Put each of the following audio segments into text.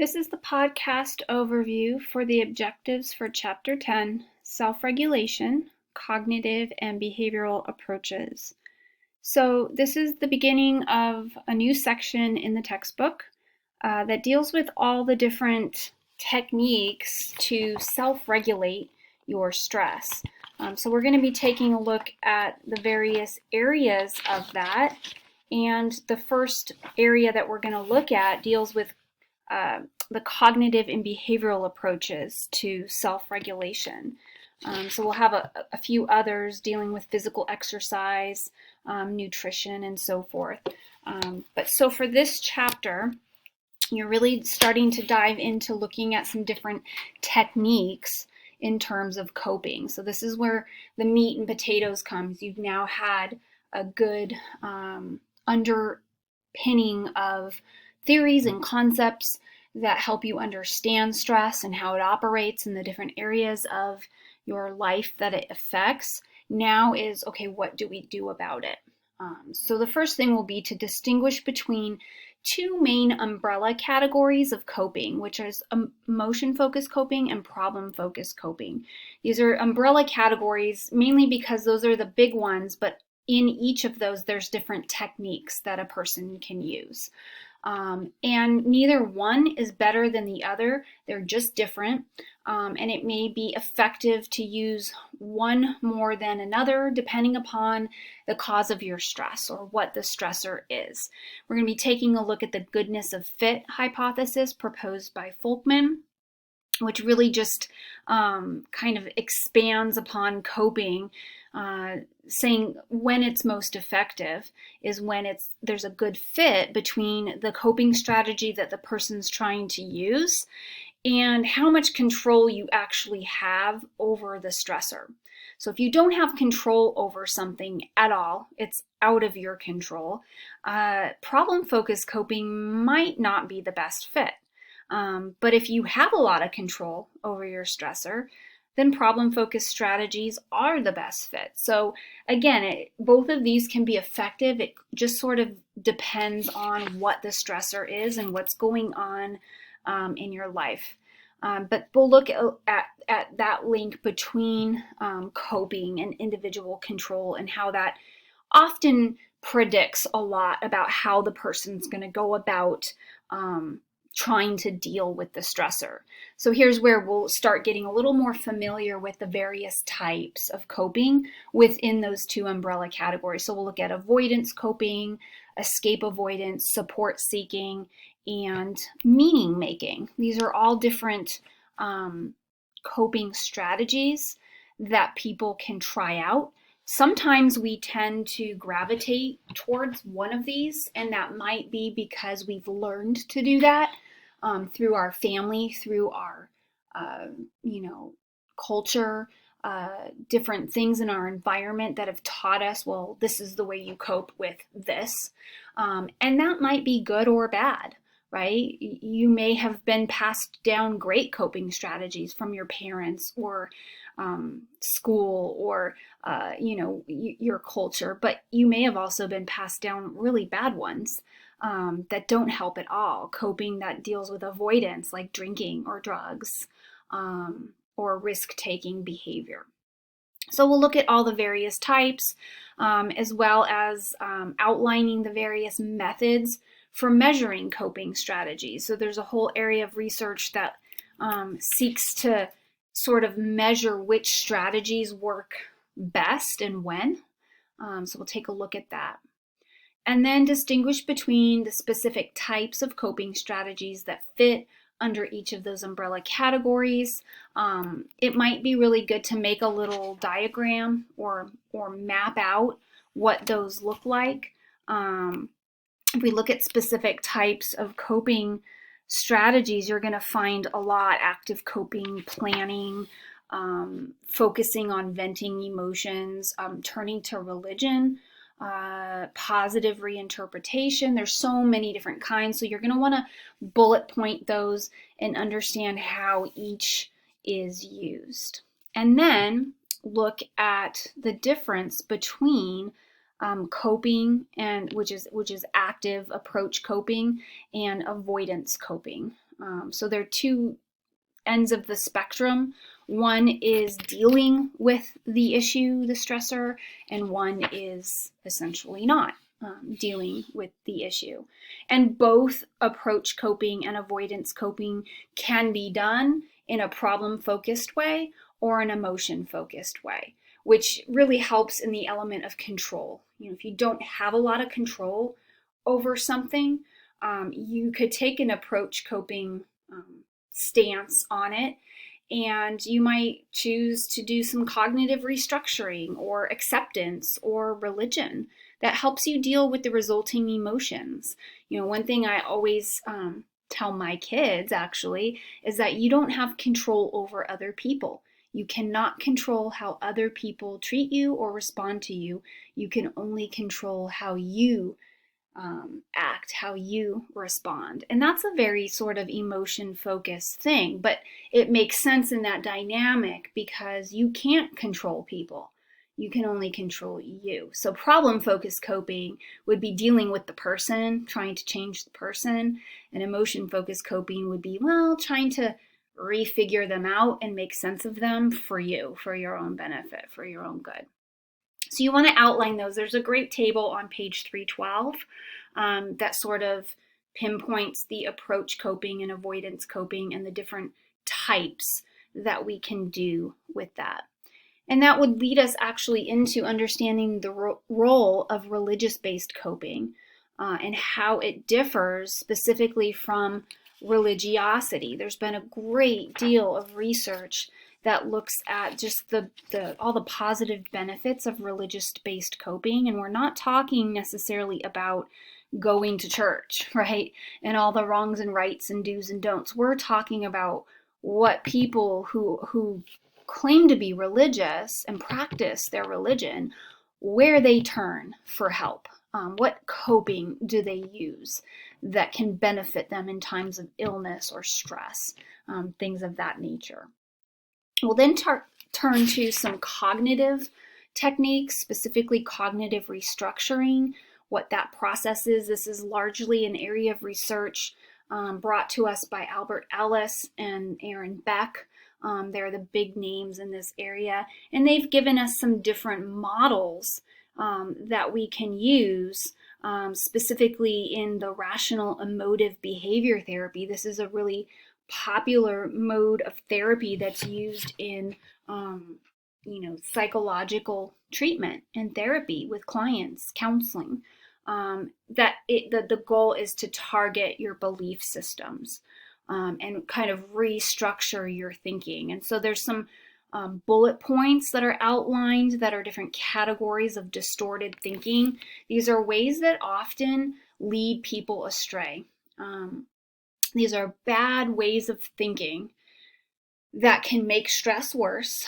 This is the podcast overview for the objectives for Chapter 10, Self-Regulation, Cognitive and Behavioral Approaches. So this is the beginning of a new section in the textbook that deals with all the different techniques to self-regulate your stress. So we're going to be taking a look at the various areas of that. And the first area that we're going to look at deals with the cognitive and behavioral approaches to self-regulation. So we'll have a few others dealing with physical exercise, nutrition, and so forth. But so for this chapter, you're really starting to dive into looking at some different techniques in terms of coping. So this is where the meat and potatoes comes. You've now had a good underpinning of theories and concepts that help you understand stress and how it operates in the different areas of your life that it affects. Now is, okay, what do we do about it? So the first thing will be to distinguish between two main umbrella categories of coping, which is emotion-focused coping and problem-focused coping. These are umbrella categories mainly because those are the big ones, but in each of those, there's different techniques that a person can use. And neither one is better than the other. They're just different. And it may be effective to use one more than another depending upon the cause of your stress or what the stressor is. We're going to be taking a look at the goodness of fit hypothesis proposed by Folkman, which really just kind of expands upon coping, saying when it's most effective is when there's a good fit between the coping strategy that the person's trying to use and how much control you actually have over the stressor. So if you don't have control over something at all, it's out of your control, problem-focused coping might not be the best fit. But if you have a lot of control over your stressor, then problem-focused strategies are the best fit. So again, both of these can be effective. It just sort of depends on what the stressor is and what's going on in your life. But we'll look at that link between coping and individual control and how that often predicts a lot about how the person's going to go about trying to deal with the stressor. So here's where we'll start getting a little more familiar with the various types of coping within those two umbrella categories. So we'll look at avoidance coping, escape avoidance, support seeking, and meaning making. These are all different coping strategies that people can try out. Sometimes we tend to gravitate towards one of these, and that might be because we've learned to do that through our family, through our, culture, different things in our environment that have taught us, well, this is the way you cope with this. And that might be good or bad, right? You may have been passed down great coping strategies from your parents or school or your culture, but you may have also been passed down really bad ones that don't help at all. Coping that deals with avoidance, like drinking or drugs, or risk-taking behavior. So we'll look at all the various types, as well as outlining the various methods for measuring coping strategies. So there's a whole area of research that seeks to sort of measure which strategies work best and when. So we'll take a look at that. And then distinguish between the specific types of coping strategies that fit under each of those umbrella categories. It might be really good to make a little diagram or map out what those look like. If we look at specific types of coping strategies, you're going to find a lot: active coping, planning, focusing on venting emotions, turning to religion, positive reinterpretation. There's so many different kinds, so you're going to want to bullet point those and understand how each is used. And then look at the difference between coping, and which is active approach coping, and avoidance coping. So they're two ends of the spectrum. One is dealing with the issue, the stressor, and one is essentially not dealing with the issue. And both approach coping and avoidance coping can be done in a problem-focused way or an emotion-focused way, which really helps in the element of control. If you don't have a lot of control over something, you could take an approach coping stance on it, and you might choose to do some cognitive restructuring or acceptance or religion that helps you deal with the resulting emotions. One thing I always tell my kids actually is that you don't have control over other people. You cannot control how other people treat you or respond to you. You can only control how you act, how you respond. And that's a very sort of emotion-focused thing, but it makes sense in that dynamic because you can't control people. You can only control you. So problem-focused coping would be dealing with the person, trying to change the person, and emotion-focused coping would be, trying to refigure them out and make sense of them for you, for your own benefit, for your own good. So you want to outline those. There's a great table on page 312 that sort of pinpoints the approach coping and avoidance coping and the different types that we can do with that. And that would lead us actually into understanding the role of religious-based coping and how it differs specifically from religiosity. There's been a great deal of research that looks at just all the positive benefits of religious-based coping. And we're not talking necessarily about going to church, right? And all the wrongs and rights and do's and don'ts. We're talking about what people who claim to be religious and practice their religion, where they turn for help. What coping do they use that can benefit them in times of illness or stress, things of that nature. We'll then turn to some cognitive techniques, specifically cognitive restructuring, what that process is. This is largely an area of research brought to us by Albert Ellis and Aaron Beck. They're the big names in this area, and they've given us some different models that we can use specifically in the rational emotive behavior therapy. This is a really popular mode of therapy that's used in psychological treatment and therapy with clients, counseling. The goal is to target your belief systems and kind of restructure your thinking. And so there's some bullet points that are outlined that are different categories of distorted thinking. These are ways that often lead people astray. These are bad ways of thinking that can make stress worse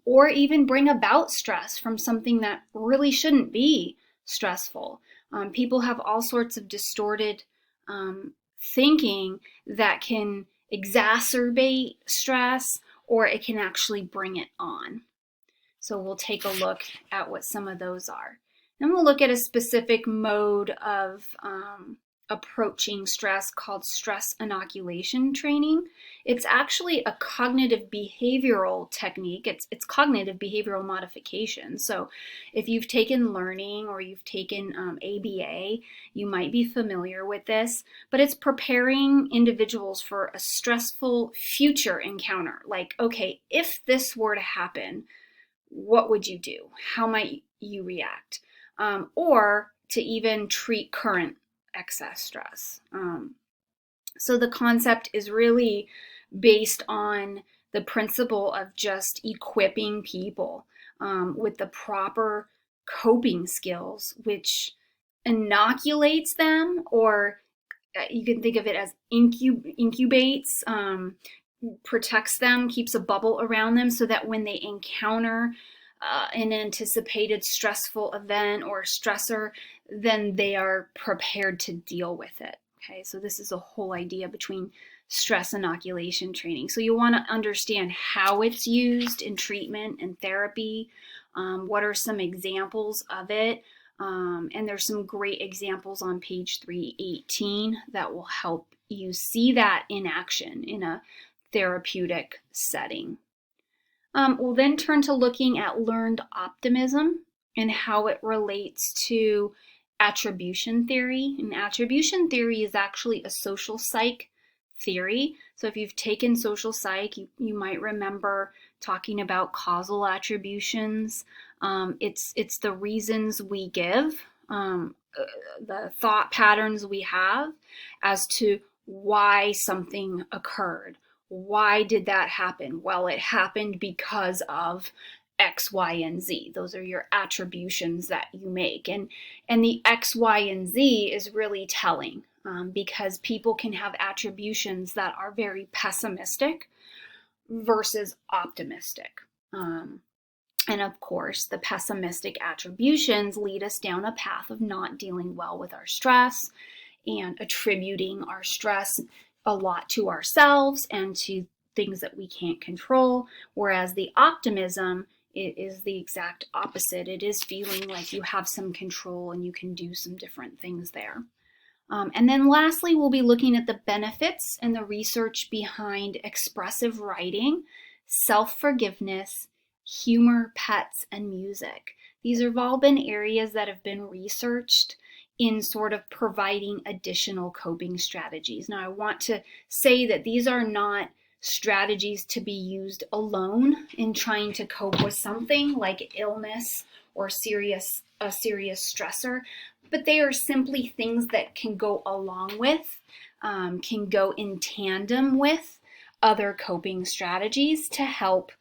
or even bring about stress from something that really shouldn't be stressful. People have all sorts of distorted thinking that can exacerbate stress, or it can actually bring it on. So we'll take a look at what some of those are. Then we'll look at a specific mode of approaching stress called stress inoculation training. It's actually a cognitive behavioral technique. It's cognitive behavioral modification. So if you've taken learning or you've taken ABA, you might be familiar with this, but it's preparing individuals for a stressful future encounter. Like, okay, if this were to happen, what would you do? How might you react? Or to even treat current excess stress. So the concept is really based on the principle of just equipping people with the proper coping skills, which inoculates them, or you can think of it as incubates, protects them, keeps a bubble around them so that when they encounter an anticipated stressful event or stressor, then they are prepared to deal with it. Okay, so this is a whole idea between stress inoculation training. So you want to understand how it's used in treatment and therapy. What are some examples of it? And there's some great examples on page 318 that will help you see that in action in a therapeutic setting. We'll then turn to looking at learned optimism and how it relates to attribution theory. And attribution theory is actually a social psych theory. So if you've taken social psych, you might remember talking about causal attributions. It's the reasons we give, the thought patterns we have as to why something occurred. Why did that happen? Well, it happened because of X, Y, and Z. Those are your attributions that you make. And the X, Y, and Z is really telling because people can have attributions that are very pessimistic versus optimistic. And of course, the pessimistic attributions lead us down a path of not dealing well with our stress and attributing our stress a lot to ourselves and to things that we can't control, whereas the optimism is the exact opposite. It is feeling like you have some control and you can do some different things there. And then lastly, we'll be looking at the benefits and the research behind expressive writing, self-forgiveness, humor, pets, and music. These have all been areas that have been researched in sort of providing additional coping strategies. Now, I want to say that these are not strategies to be used alone in trying to cope with something like illness or a serious stressor, but they are simply things that can go along with, can go in tandem with other coping strategies to help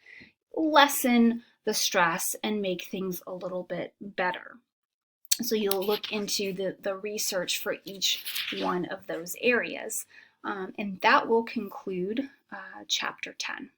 lessen the stress and make things a little bit better. So you'll look into the research for each one of those areas. And that will conclude chapter 10.